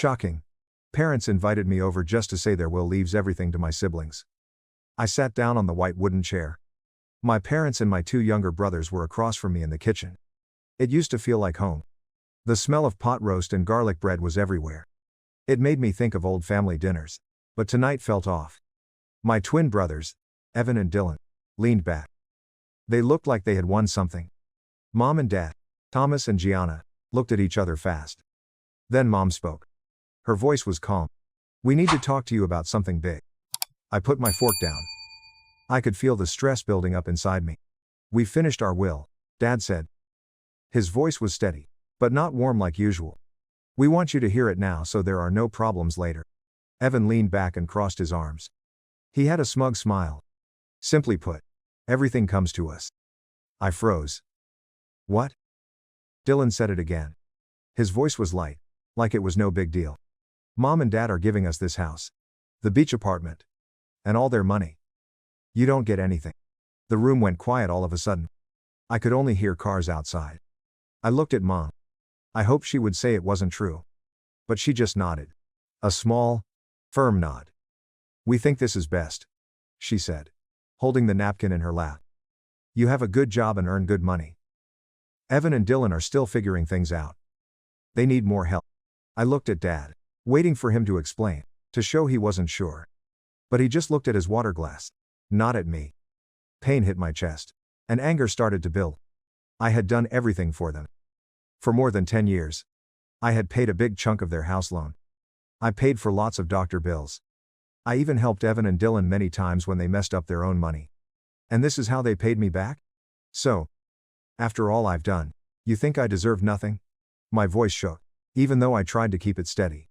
Shocking. Parents invited me over just to say their will leaves everything to my siblings. I sat down on the white wooden chair. My parents and my 2 younger brothers were across from me in the kitchen. It used to feel like home. The smell of pot roast and garlic bread was everywhere. It made me think of old family dinners. But tonight felt off. My twin brothers, Evan and Dylan, leaned back. They looked like they had won something. Mom and Dad, Thomas and Gianna, looked at each other fast. Then Mom spoke. Her voice was calm. We need to talk to you about something big. I put my fork down. I could feel the stress building up inside me. We finished our will, Dad said. His voice was steady, but not warm like usual. We want you to hear it now so there are no problems later. Evan leaned back and crossed his arms. He had a smug smile. Simply put, everything comes to us. I froze. What? Dylan said it again. His voice was light, like it was no big deal. Mom and Dad are giving us this house. The beach apartment. And all their money. You don't get anything. The room went quiet all of a sudden. I could only hear cars outside. I looked at Mom. I hoped she would say it wasn't true. But she just nodded. A small, firm nod. We think this is best, she said, holding the napkin in her lap. You have a good job and earn good money. Evan and Dylan are still figuring things out. They need more help. I looked at Dad, waiting for him to explain, to show he wasn't sure. But he just looked at his water glass, not at me. Pain hit my chest, and anger started to build. I had done everything for them. For more than 10 years. I had paid a big chunk of their house loan. I paid for lots of doctor bills. I even helped Evan and Dylan many times when they messed up their own money. And this is how they paid me back? So, after all I've done, you think I deserve nothing? My voice shook, even though I tried to keep it steady.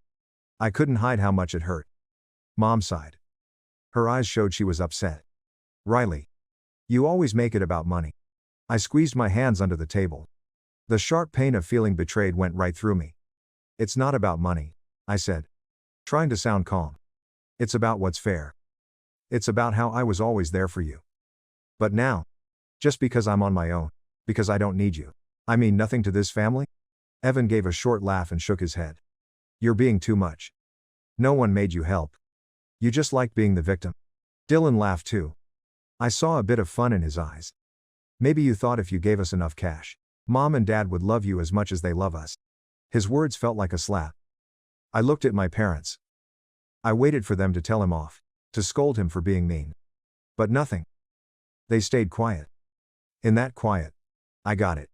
I couldn't hide how much it hurt. Mom sighed. Her eyes showed she was upset. Riley. You always make it about money. I squeezed my hands under the table. The sharp pain of feeling betrayed went right through me. It's not about money, I said, trying to sound calm. It's about what's fair. It's about how I was always there for you. But now, just because I'm on my own, because I don't need you, I mean nothing to this family? Evan gave a short laugh and shook his head. You're being too much. No one made you help. You just like being the victim. Dylan laughed too. I saw a bit of fun in his eyes. Maybe you thought if you gave us enough cash, Mom and Dad would love you as much as they love us. His words felt like a slap. I looked at my parents. I waited for them to tell him off, to scold him for being mean. But nothing. They stayed quiet. In that quiet, I got it.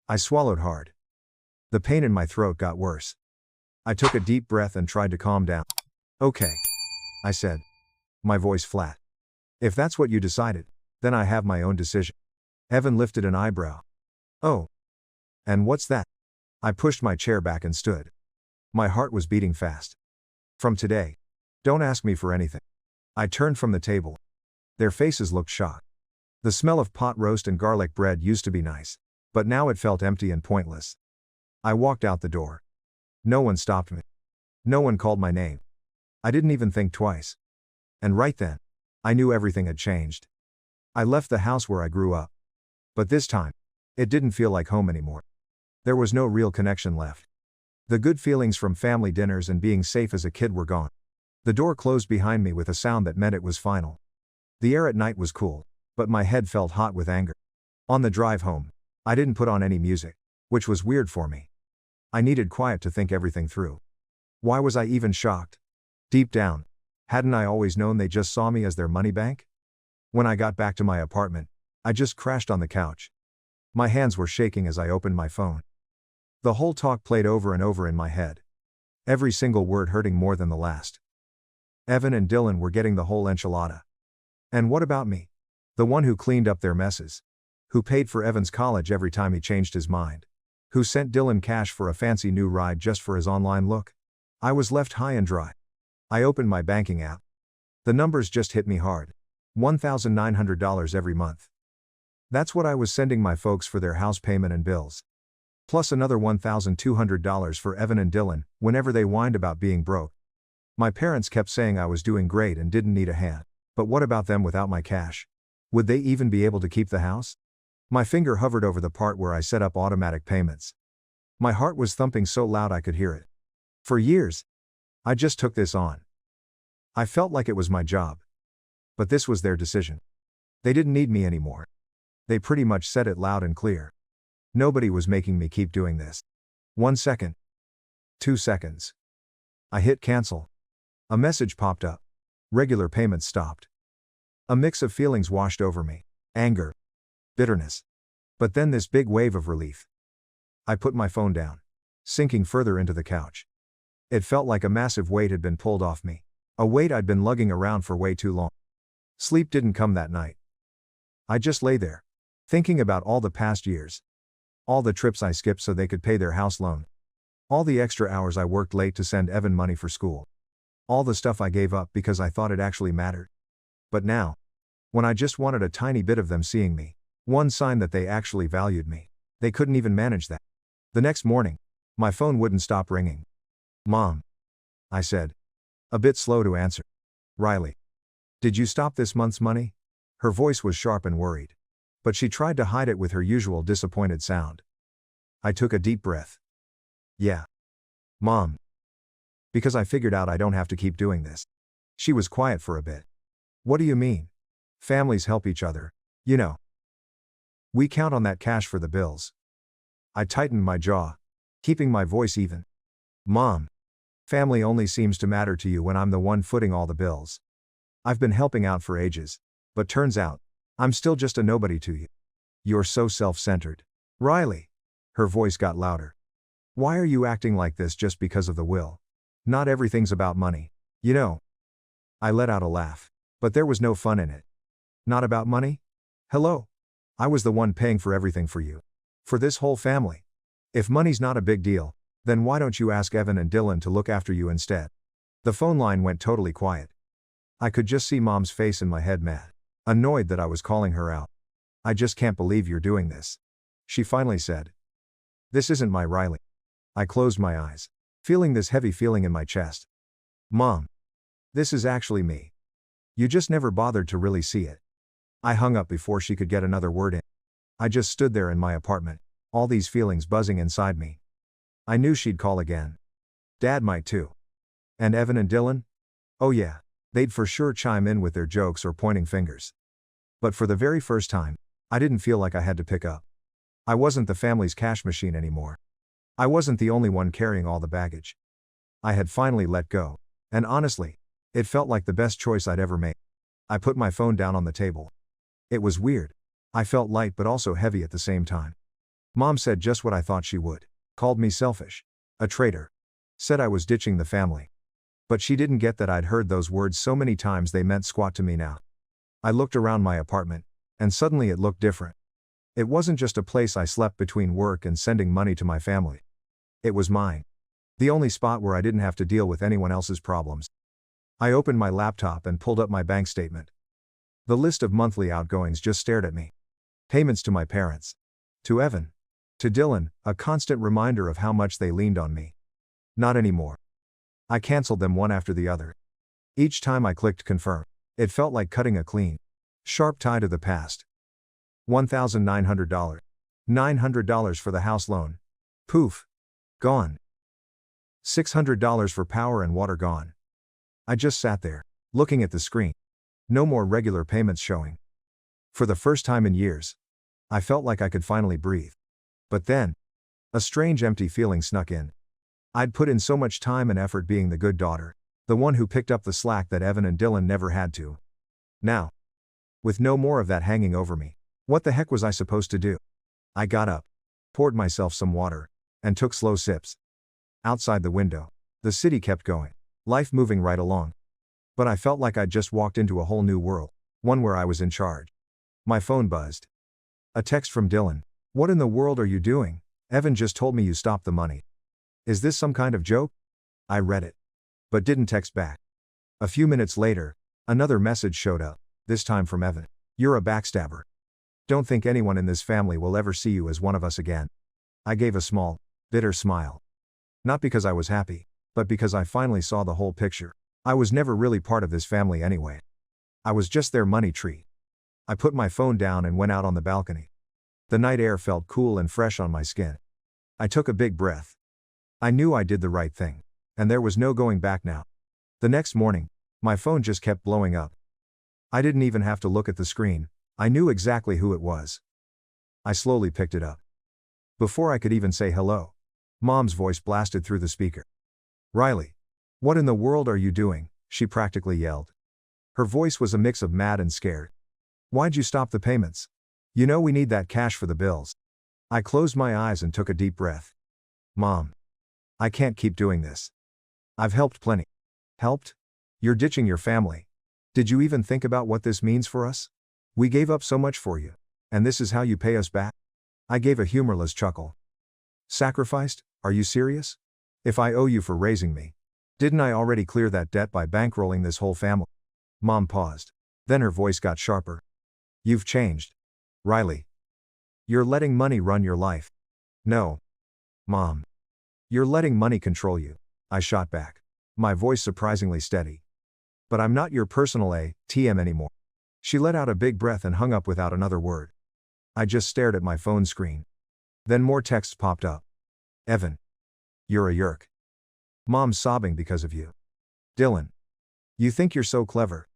I swallowed hard. The pain in my throat got worse. I took a deep breath and tried to calm down. Okay, I said, my voice flat. If that's what you decided, then I have my own decision. Evan lifted an eyebrow. Oh. And what's that? I pushed my chair back and stood. My heart was beating fast. From today, don't ask me for anything. I turned from the table. Their faces looked shocked. The smell of pot roast and garlic bread used to be nice, but now it felt empty and pointless. I walked out the door. No one stopped me. No one called my name. I didn't even think twice. And right then, I knew everything had changed. I left the house where I grew up. But this time, it didn't feel like home anymore. There was no real connection left. The good feelings from family dinners and being safe as a kid were gone. The door closed behind me with a sound that meant it was final. The air at night was cool, but my head felt hot with anger. On the drive home, I didn't put on any music, which was weird for me. I needed quiet to think everything through. Why was I even shocked? Deep down, hadn't I always known they just saw me as their money bank? When I got back to my apartment, I just crashed on the couch. My hands were shaking as I opened my phone. The whole talk played over and over in my head. Every single word hurting more than the last. Evan and Dylan were getting the whole enchilada. And what about me? The one who cleaned up their messes. Who paid for Evan's college every time he changed his mind. Who sent Dylan cash for a fancy new ride just for his online look. I was left high and dry. I opened my banking app. The numbers just hit me hard. $1,900 every month. That's what I was sending my folks for their house payment and bills. Plus another $1,200 for Evan and Dylan, whenever they whined about being broke. My parents kept saying I was doing great and didn't need a hand. But what about them without my cash? Would they even be able to keep the house? My finger hovered over the part where I set up automatic payments. My heart was thumping so loud I could hear it. For years, I just took this on. I felt like it was my job. But this was their decision. They didn't need me anymore. They pretty much said it loud and clear. Nobody was making me keep doing this. 1 second. 2 seconds. I hit cancel. A message popped up. Regular payments stopped. A mix of feelings washed over me. Anger. Bitterness. But then this big wave of relief. I put my phone down, sinking further into the couch. It felt like a massive weight had been pulled off me. A weight I'd been lugging around for way too long. Sleep didn't come that night. I just lay there, thinking about all the past years. All the trips I skipped so they could pay their house loan. All the extra hours I worked late to send Evan money for school. All the stuff I gave up because I thought it actually mattered. But now, when I just wanted a tiny bit of them seeing me, one sign that they actually valued me, they couldn't even manage that. The next morning, my phone wouldn't stop ringing. "Mom," I said, a bit slow to answer. "Riley. Did you stop this month's money?" Her voice was sharp and worried. But she tried to hide it with her usual disappointed sound. I took a deep breath. "Yeah. Mom. Because I figured out I don't have to keep doing this." She was quiet for a bit. "What do you mean? Families help each other, you know. We count on that cash for the bills." I tightened my jaw, keeping my voice even. "Mom. Family only seems to matter to you when I'm the one footing all the bills. I've been helping out for ages, but turns out, I'm still just a nobody to you. You're so self-centered. Riley." Her voice got louder. "Why are you acting like this just because of the will? Not everything's about money, you know." I let out a laugh. But there was no fun in it. "Not about money? Hello? I was the one paying for everything for you. For this whole family. If money's not a big deal, then why don't you ask Evan and Dylan to look after you instead?" The phone line went totally quiet. I could just see Mom's face in my head, mad. Annoyed that I was calling her out. "I just can't believe you're doing this," she finally said. "This isn't my Riley." I closed my eyes, feeling this heavy feeling in my chest. "Mom. This is actually me. You just never bothered to really see it." I hung up before she could get another word in. I just stood there in my apartment, all these feelings buzzing inside me. I knew she'd call again. Dad might too. And Evan and Dylan? Oh yeah, they'd for sure chime in with their jokes or pointing fingers. But for the very first time, I didn't feel like I had to pick up. I wasn't the family's cash machine anymore. I wasn't the only one carrying all the baggage. I had finally let go, and honestly, it felt like the best choice I'd ever made. I put my phone down on the table. It was weird. I felt light but also heavy at the same time. Mom said just what I thought she would. Called me selfish. A traitor. Said I was ditching the family. But she didn't get that I'd heard those words so many times they meant squat to me now. I looked around my apartment, and suddenly it looked different. It wasn't just a place I slept between work and sending money to my family. It was mine. The only spot where I didn't have to deal with anyone else's problems. I opened my laptop and pulled up my bank statement. The list of monthly outgoings just stared at me. Payments to my parents. To Evan. To Dylan, a constant reminder of how much they leaned on me. Not anymore. I canceled them one after the other. Each time I clicked confirm, it felt like cutting a clean, sharp tie to the past. $1,900. $900 for the house loan. Poof. Gone. $600 for power and water gone. I just sat there, looking at the screen. No more regular payments showing. For the first time in years, I felt like I could finally breathe. But then, a strange empty feeling snuck in. I'd put in so much time and effort being the good daughter, the one who picked up the slack that Evan and Dylan never had to. Now, with no more of that hanging over me, what the heck was I supposed to do? I got up, poured myself some water, and took slow sips. Outside the window, the city kept going, life moving right along. But I felt like I'd just walked into a whole new world, one where I was in charge. My phone buzzed. A text from Dylan. "What in the world are you doing? Evan just told me you stopped the money. Is this some kind of joke?" I read it, but didn't text back. A few minutes later, another message showed up, this time from Evan. "You're a backstabber. Don't think anyone in this family will ever see you as one of us again." I gave a small, bitter smile. Not because I was happy, but because I finally saw the whole picture. I was never really part of this family anyway. I was just their money tree. I put my phone down and went out on the balcony. The night air felt cool and fresh on my skin. I took a big breath. I knew I did the right thing. And there was no going back now. The next morning, my phone just kept blowing up. I didn't even have to look at the screen, I knew exactly who it was. I slowly picked it up. Before I could even say hello, Mom's voice blasted through the speaker. "Riley. What in the world are you doing?" she practically yelled. Her voice was a mix of mad and scared. "Why'd you stop the payments? You know we need that cash for the bills." I closed my eyes and took a deep breath. "Mom. I can't keep doing this. I've helped plenty." "Helped? You're ditching your family. Did you even think about what this means for us? We gave up so much for you. And this is how you pay us back?" I gave a humorless chuckle. "Sacrificed? Are you serious? If I owe you for raising me, didn't I already clear that debt by bankrolling this whole family?" Mom paused. Then her voice got sharper. "You've changed. Riley. You're letting money run your life." "No. Mom. You're letting money control you," I shot back, my voice surprisingly steady. "But I'm not your personal ATM anymore." She let out a big breath and hung up without another word. I just stared at my phone screen. Then more texts popped up. "Evan. You're a yerk. Mom's sobbing because of you. Dylan. You think you're so clever.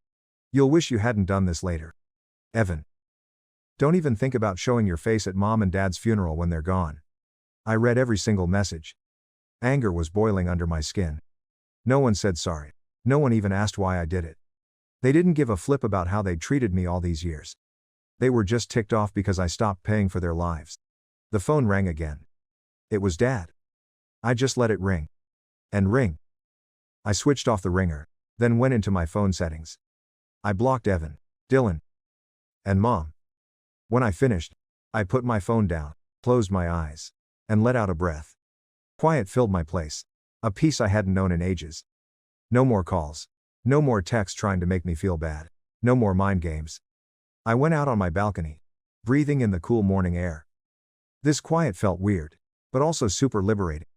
You'll wish you hadn't done this later. Evan. Don't even think about showing your face at Mom and Dad's funeral when they're gone." I read every single message. Anger was boiling under my skin. No one said sorry. No one even asked why I did it. They didn't give a flip about how they'd treated me all these years. They were just ticked off because I stopped paying for their lives. The phone rang again. It was Dad. I just let it ring. And ring. I switched off the ringer, then went into my phone settings. I blocked Evan, Dylan, and Mom. When I finished, I put my phone down, closed my eyes, and let out a breath. Quiet filled my place. A peace I hadn't known in ages. No more calls. No more texts trying to make me feel bad. No more mind games. I went out on my balcony, breathing in the cool morning air. This quiet felt weird, but also super liberating.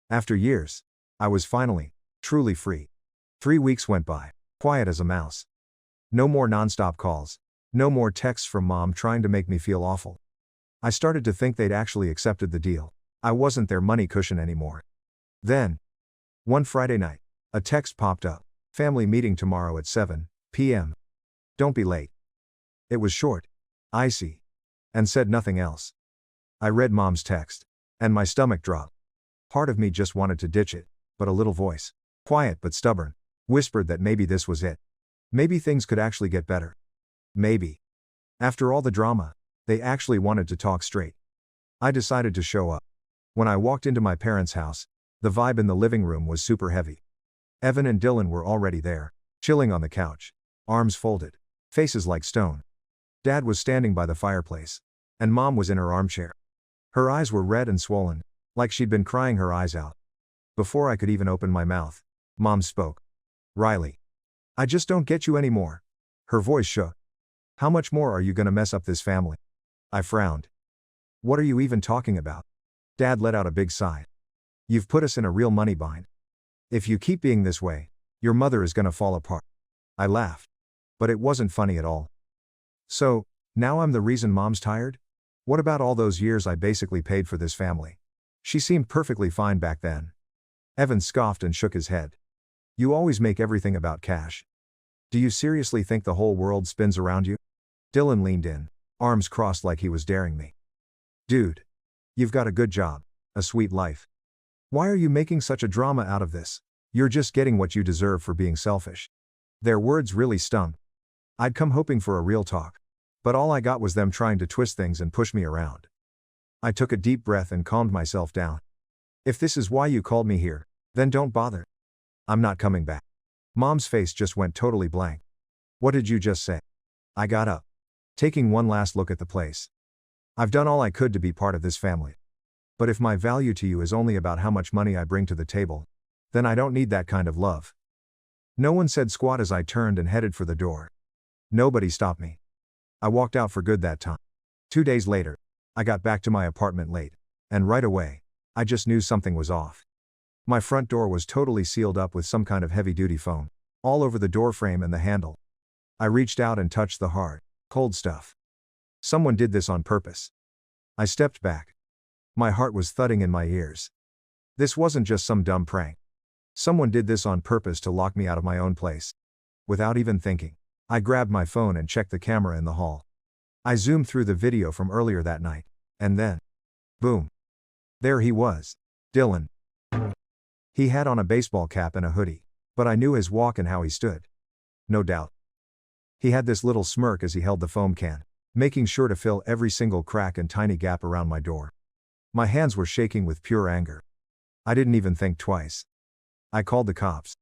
After years, I was finally, truly free. 3 weeks went by, quiet as a mouse. No more nonstop calls. No more texts from Mom trying to make me feel awful. I started to think they'd actually accepted the deal. I wasn't their money cushion anymore. Then, one Friday night, a text popped up. "Family meeting tomorrow at 7 p.m. Don't be late." It was short, icy, and said nothing else. I read Mom's text, and my stomach dropped. Part of me just wanted to ditch it, but a little voice, quiet but stubborn, whispered that maybe this was it. Maybe things could actually get better. Maybe. After all the drama, they actually wanted to talk straight. I decided to show up. When I walked into my parents' house, the vibe in the living room was super heavy. Evan and Dylan were already there, chilling on the couch, arms folded, faces like stone. Dad was standing by the fireplace, and Mom was in her armchair. Her eyes were red and swollen, like she'd been crying her eyes out. Before I could even open my mouth, Mom spoke. "Riley. I just don't get you anymore." Her voice shook. "How much more are you gonna mess up this family?" I frowned. "What are you even talking about?" Dad let out a big sigh. "You've put us in a real money bind. If you keep being this way, your mother is gonna fall apart." I laughed. But it wasn't funny at all. "So, now I'm the reason Mom's tired? What about all those years I basically paid for this family? She seemed perfectly fine back then." Evan scoffed and shook his head. "You always make everything about cash. Do you seriously think the whole world spins around you?" Dylan leaned in, arms crossed like he was daring me. "Dude. You've got a good job, a sweet life. Why are you making such a drama out of this? You're just getting what you deserve for being selfish." Their words really stung. I'd come hoping for a real talk. But all I got was them trying to twist things and push me around. I took a deep breath and calmed myself down. "If this is why you called me here, then don't bother. I'm not coming back." Mom's face just went totally blank. "What did you just say?" I got up, taking one last look at the place. "I've done all I could to be part of this family. But if my value to you is only about how much money I bring to the table, then I don't need that kind of love." No one said squat as I turned and headed for the door. Nobody stopped me. I walked out for good that time. 2 days later, I got back to my apartment late, and right away, I just knew something was off. My front door was totally sealed up with some kind of heavy-duty foam, all over the doorframe and the handle. I reached out and touched the hard, cold stuff. Someone did this on purpose. I stepped back. My heart was thudding in my ears. This wasn't just some dumb prank. Someone did this on purpose to lock me out of my own place. Without even thinking, I grabbed my phone and checked the camera in the hall. I zoomed through the video from earlier that night. And then, boom. There he was. Dylan. He had on a baseball cap and a hoodie. But I knew his walk and how he stood. No doubt. He had this little smirk as he held the foam can, making sure to fill every single crack and tiny gap around my door. My hands were shaking with pure anger. I didn't even think twice. I called the cops.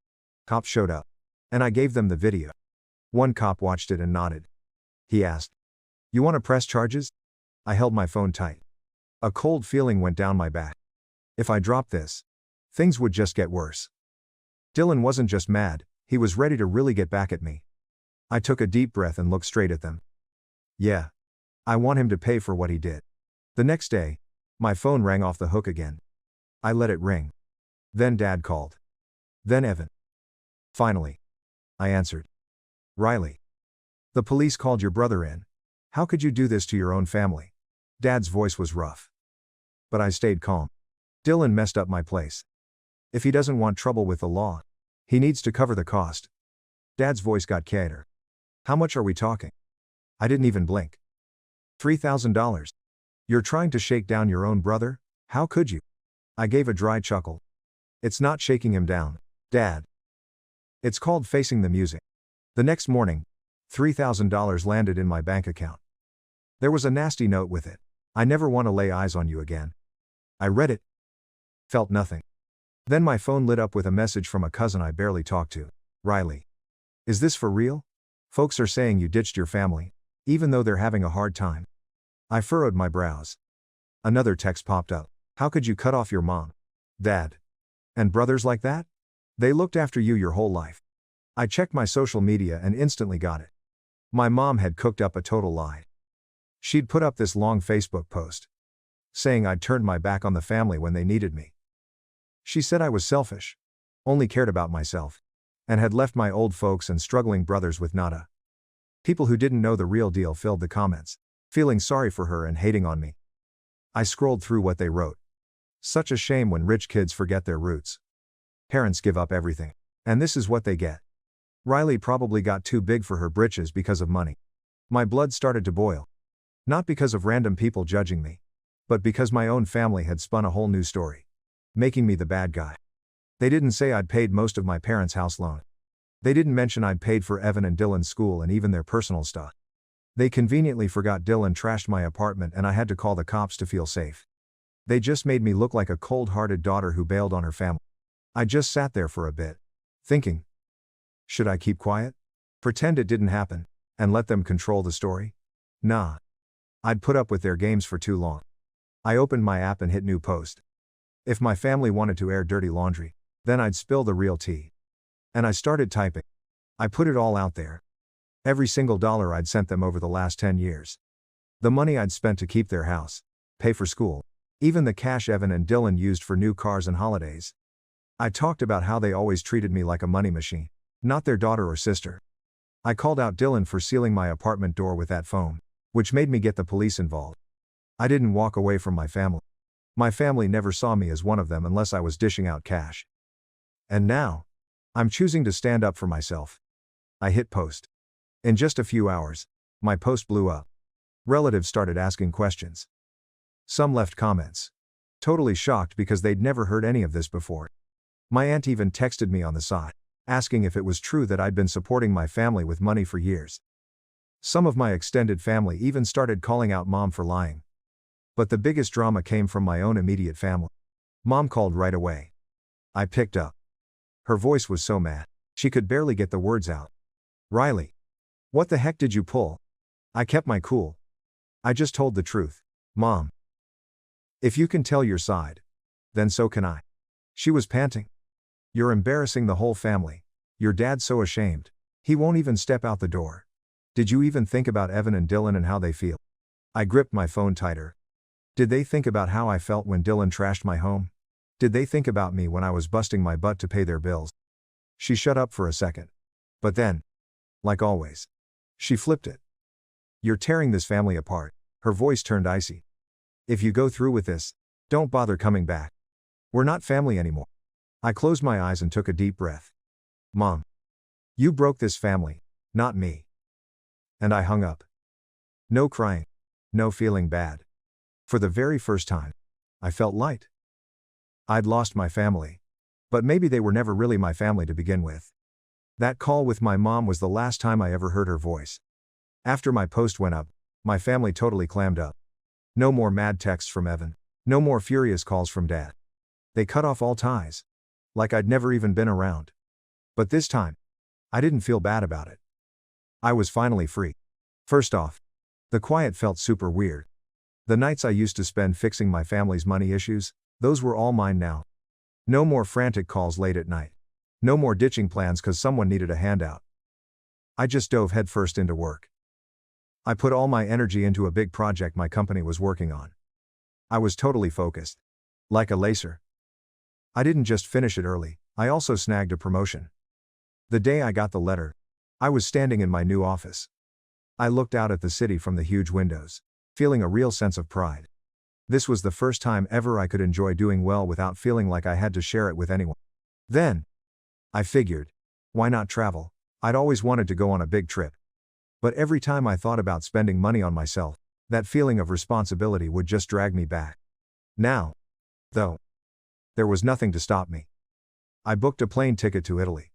Cops showed up. And I gave them the video. One cop watched it and nodded. He asked, "You want to press charges?" I held my phone tight. A cold feeling went down my back. If I dropped this, things would just get worse. Dylan wasn't just mad, he was ready to really get back at me. I took a deep breath and looked straight at them. Yeah. I want him to pay for what he did. The next day, my phone rang off the hook again. I let it ring. Then Dad called. Then Evan. Finally, I answered. "Riley. The police called your brother in. How could you do this to your own family?" Dad's voice was rough. But I stayed calm. Dylan messed up my place. If he doesn't want trouble with the law, he needs to cover the cost. Dad's voice got quieter. "How much are we talking?" I didn't even blink. $3,000. You're trying to shake down your own brother? How could you? I gave a dry chuckle. It's not shaking him down, Dad. It's called facing the music. The next morning, $3,000 landed in my bank account. There was a nasty note with it. "I never want to lay eyes on you again." I read it. Felt nothing. Then my phone lit up with a message from a cousin I barely talked to. "Riley. Is this for real? Folks are saying you ditched your family, even though they're having a hard time." I furrowed my brows. Another text popped up. "How could you cut off your mom, dad, and brothers like that? They looked after you your whole life." I checked my social media and instantly got it. My mom had cooked up a total lie. She'd put up this long Facebook post, saying I'd turned my back on the family when they needed me. She said I was selfish, only cared about myself, and had left my old folks and struggling brothers with nada. People who didn't know the real deal filled the comments, feeling sorry for her and hating on me. I scrolled through what they wrote. Such a shame when rich kids forget their roots. Parents give up everything, and this is what they get. Riley probably got too big for her britches because of money. My blood started to boil. Not because of random people judging me, but because my own family had spun a whole new story, making me the bad guy. They didn't say I'd paid most of my parents' house loan. They didn't mention I'd paid for Evan and Dylan's school and even their personal stuff. They conveniently forgot Dylan trashed my apartment and I had to call the cops to feel safe. They just made me look like a cold-hearted daughter who bailed on her family. I just sat there for a bit, thinking, should I keep quiet? Pretend it didn't happen, and let them control the story? Nah. I'd put up with their games for too long. I opened my app and hit new post. If my family wanted to air dirty laundry, then I'd spill the real tea. And I started typing. I put it all out there. Every single dollar I'd sent them over the last 10 years. The money I'd spent to keep their house, pay for school, even the cash Evan and Dylan used for new cars and holidays. I talked about how they always treated me like a money machine, not their daughter or sister. I called out Dylan for sealing my apartment door with that foam, which made me get the police involved. I didn't walk away from my family. My family never saw me as one of them unless I was dishing out cash. And now, I'm choosing to stand up for myself. I hit post. In just a few hours, my post blew up. Relatives started asking questions. Some left comments. Totally shocked because they'd never heard any of this before. My aunt even texted me on the side, asking if it was true that I'd been supporting my family with money for years. Some of my extended family even started calling out Mom for lying. But the biggest drama came from my own immediate family. Mom called right away. I picked up. Her voice was so mad, she could barely get the words out. "Riley. What the heck did you pull?" I kept my cool. "I just told the truth, Mom. If you can tell your side, then so can I." She was panting. "You're embarrassing the whole family. Your dad's so ashamed. He won't even step out the door. Did you even think about Evan and Dylan and how they feel?" I gripped my phone tighter. Did they think about how I felt when Dylan trashed my home? Did they think about me when I was busting my butt to pay their bills? She shut up for a second. But then, like always, she flipped it. "You're tearing this family apart." Her voice turned icy. "If you go through with this, don't bother coming back. We're not family anymore." I closed my eyes and took a deep breath. Mom. You broke this family, not me. And I hung up. No crying. No feeling bad. For the very first time, I felt light. I'd lost my family. But maybe they were never really my family to begin with. That call with my mom was the last time I ever heard her voice. After my post went up, my family totally clammed up. No more mad texts from Evan. No more furious calls from Dad. They cut off all ties. Like I'd never even been around. But this time, I didn't feel bad about it. I was finally free. First off, the quiet felt super weird. The nights I used to spend fixing my family's money issues, those were all mine now. No more frantic calls late at night. No more ditching plans cause someone needed a handout. I just dove headfirst into work. I put all my energy into a big project my company was working on. I was totally focused. Like a laser. I didn't just finish it early, I also snagged a promotion. The day I got the letter, I was standing in my new office. I looked out at the city from the huge windows, feeling a real sense of pride. This was the first time ever I could enjoy doing well without feeling like I had to share it with anyone. Then, I figured, why not travel? I'd always wanted to go on a big trip. But every time I thought about spending money on myself, that feeling of responsibility would just drag me back. Now, though, there was nothing to stop me. I booked a plane ticket to Italy.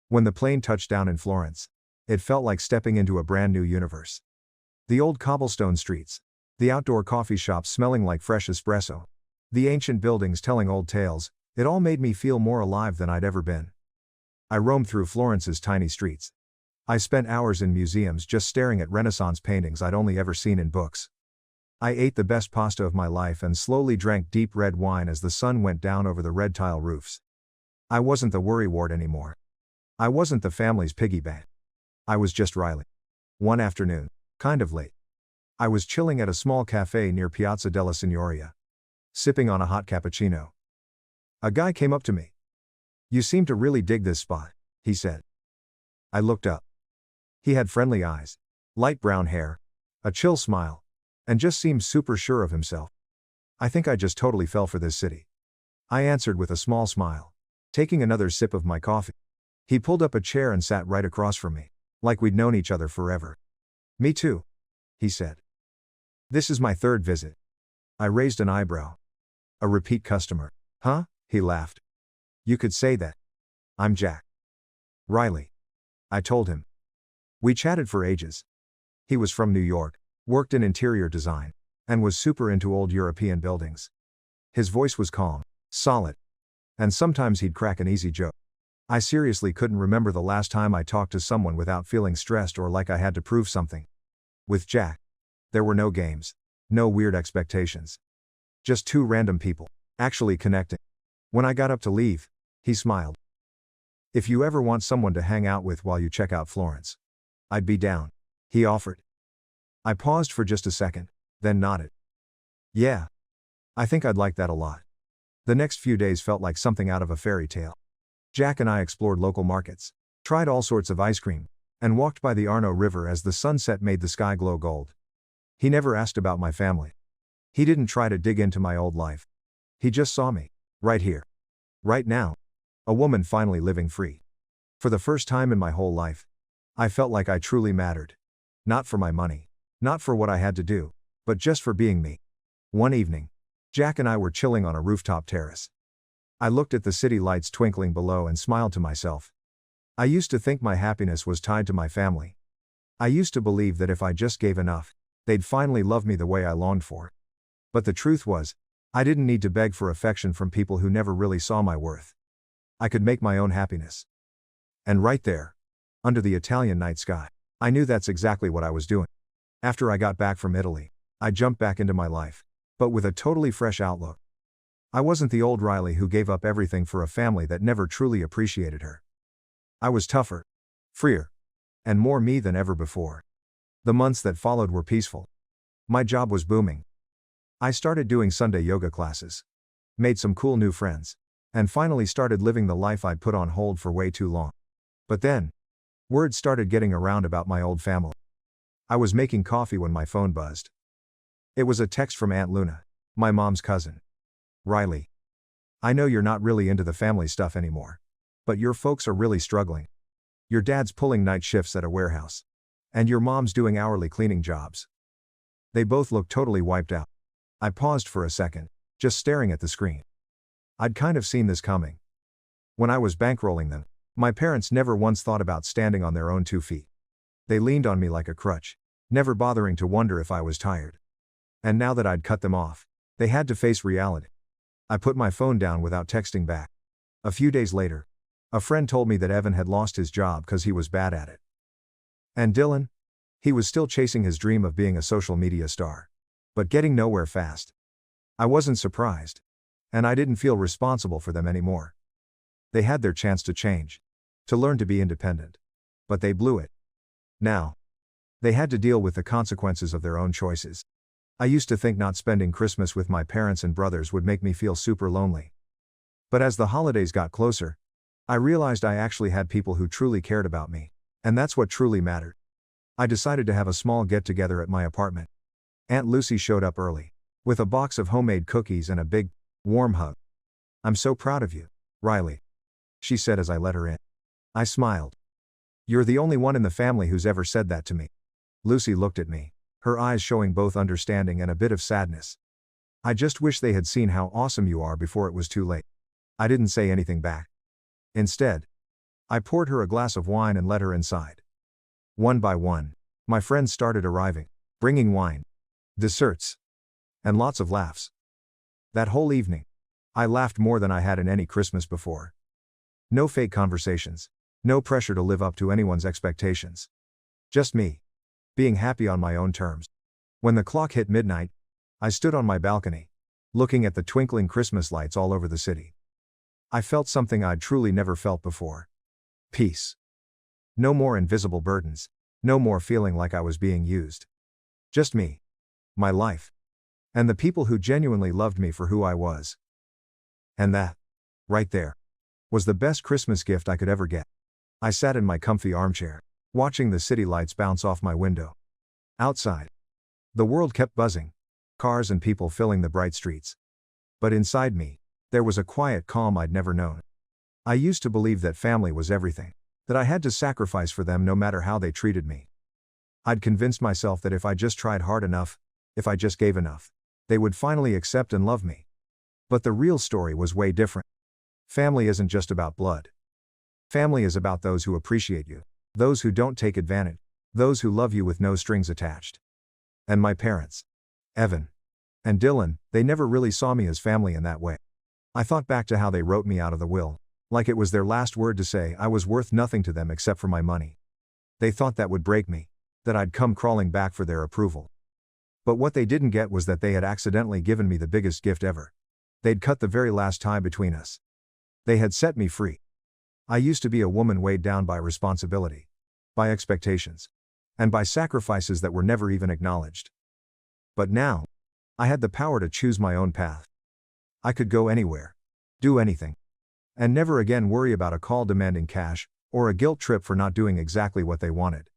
When the plane touched down in Florence, it felt like stepping into a brand new universe. The old cobblestone streets, the outdoor coffee shops smelling like fresh espresso, the ancient buildings telling old tales, it all made me feel more alive than I'd ever been. I roamed through Florence's tiny streets. I spent hours in museums just staring at Renaissance paintings I'd only ever seen in books. I ate the best pasta of my life and slowly drank deep red wine as the sun went down over the red tile roofs. I wasn't the worrywart anymore. I wasn't the family's piggy bank. I was just Riley. One afternoon, kind of late, I was chilling at a small cafe near Piazza della Signoria, sipping on a hot cappuccino. A guy came up to me. "You seem to really dig this spot," he said. I looked up. He had friendly eyes, light brown hair, a chill smile, and just seemed super sure of himself. "I think I just totally fell for this city," I answered with a small smile, taking another sip of my coffee. He pulled up a chair and sat right across from me, like we'd known each other forever. "Me too," he said. "This is my third visit." I raised an eyebrow. "A repeat customer, huh?" He laughed. "You could say that. I'm Jack. Riley," I told him. We chatted for ages. He was from New York, worked in interior design, and was super into old European buildings. His voice was calm, solid, and sometimes he'd crack an easy joke. I seriously couldn't remember the last time I talked to someone without feeling stressed or like I had to prove something. With Jack, there were no games, no weird expectations. Just two random people, actually connecting. When I got up to leave, he smiled. "If you ever want someone to hang out with while you check out Florence, I'd be down," he offered. I paused for just a second, then nodded. "Yeah. I think I'd like that a lot." The next few days felt like something out of a fairy tale. Jack and I explored local markets, tried all sorts of ice cream, and walked by the Arno River as the sunset made the sky glow gold. He never asked about my family. He didn't try to dig into my old life. He just saw me, right here, right now, a woman finally living free. For the first time in my whole life, I felt like I truly mattered. Not for my money, not for what I had to do, but just for being me. One evening, Jack and I were chilling on a rooftop terrace. I looked at the city lights twinkling below and smiled to myself. I used to think my happiness was tied to my family. I used to believe that if I just gave enough, they'd finally love me the way I longed for. But the truth was, I didn't need to beg for affection from people who never really saw my worth. I could make my own happiness. And right there, under the Italian night sky, I knew that's exactly what I was doing. After I got back from Italy, I jumped back into my life, but with a totally fresh outlook. I wasn't the old Riley who gave up everything for a family that never truly appreciated her. I was tougher, freer, and more me than ever before. The months that followed were peaceful. My job was booming. I started doing Sunday yoga classes, made some cool new friends, and finally started living the life I'd put on hold for way too long. But then, word started getting around about my old family. I was making coffee when my phone buzzed. It was a text from Aunt Luna, my mom's cousin. "Riley, I know you're not really into the family stuff anymore. But your folks are really struggling. Your dad's pulling night shifts at a warehouse. And your mom's doing hourly cleaning jobs. They both looked totally wiped out. I paused for a second, just staring at the screen. I'd kind of seen this coming. When I was bankrolling them, my parents never once thought about standing on their own 2 feet. They leaned on me like a crutch, never bothering to wonder if I was tired. And now that I'd cut them off, they had to face reality. I put my phone down without texting back. A few days later, a friend told me that Evan had lost his job because he was bad at it. And Dylan? He was still chasing his dream of being a social media star. But getting nowhere fast. I wasn't surprised. And I didn't feel responsible for them anymore. They had their chance to change. To learn to be independent. But they blew it. Now, they had to deal with the consequences of their own choices. I used to think not spending Christmas with my parents and brothers would make me feel super lonely. But as the holidays got closer, I realized I actually had people who truly cared about me. And that's what truly mattered. I decided to have a small get-together at my apartment. Aunt Lucy showed up early, with a box of homemade cookies and a big, warm hug. "I'm so proud of you, Riley," she said as I let her in. I smiled. "You're the only one in the family who's ever said that to me." Lucy looked at me, her eyes showing both understanding and a bit of sadness. "I just wish they had seen how awesome you are before it was too late." I didn't say anything back. Instead, I poured her a glass of wine and led her inside. One by one, my friends started arriving, bringing wine, desserts, and lots of laughs. That whole evening, I laughed more than I had in any Christmas before. No fake conversations, no pressure to live up to anyone's expectations. Just me, being happy on my own terms. When the clock hit midnight, I stood on my balcony, looking at the twinkling Christmas lights all over the city. I felt something I'd truly never felt before. Peace. No more invisible burdens, no more feeling like I was being used. Just me, my life, and the people who genuinely loved me for who I was. And that, right there, was the best Christmas gift I could ever get. I sat in my comfy armchair, watching the city lights bounce off my window. Outside, the world kept buzzing, cars and people filling the bright streets. But inside me, there was a quiet calm I'd never known. I used to believe that family was everything, that I had to sacrifice for them no matter how they treated me. I'd convinced myself that if I just tried hard enough, if I just gave enough, they would finally accept and love me. But the real story was way different. Family isn't just about blood. Family is about those who appreciate you, those who don't take advantage, those who love you with no strings attached. And my parents, Evan and Dylan, they never really saw me as family in that way. I thought back to how they wrote me out of the will, like it was their last word to say I was worth nothing to them except for my money. They thought that would break me, that I'd come crawling back for their approval. But what they didn't get was that they had accidentally given me the biggest gift ever. They'd cut the very last tie between us. They had set me free. I used to be a woman weighed down by responsibility, by expectations, and by sacrifices that were never even acknowledged. But now, I had the power to choose my own path. I could go anywhere, do anything, and never again worry about a call demanding cash, or a guilt trip for not doing exactly what they wanted.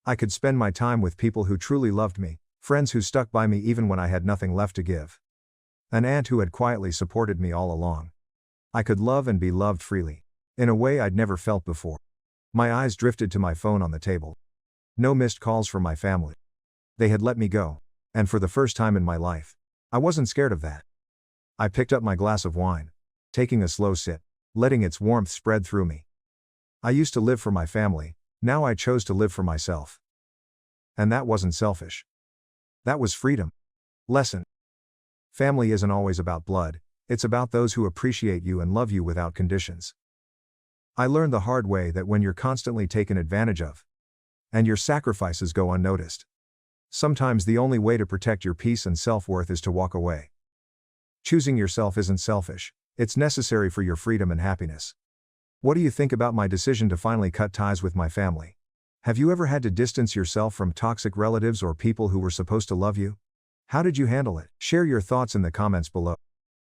I could spend my time with people who truly loved me, friends who stuck by me even when I had nothing left to give. An aunt who had quietly supported me all along. I could love and be loved freely, in a way I'd never felt before. My eyes drifted to my phone on the table. No missed calls from my family. They had let me go, and for the first time in my life, I wasn't scared of that. I picked up my glass of wine, taking a slow sip, letting its warmth spread through me. I used to live for my family, now I chose to live for myself. And that wasn't selfish. That was freedom. Lesson. Family isn't always about blood, it's about those who appreciate you and love you without conditions. I learned the hard way that when you're constantly taken advantage of, and your sacrifices go unnoticed, sometimes the only way to protect your peace and self-worth is to walk away. Choosing yourself isn't selfish, it's necessary for your freedom and happiness. What do you think about my decision to finally cut ties with my family? Have you ever had to distance yourself from toxic relatives or people who were supposed to love you? How did you handle it? Share your thoughts in the comments below.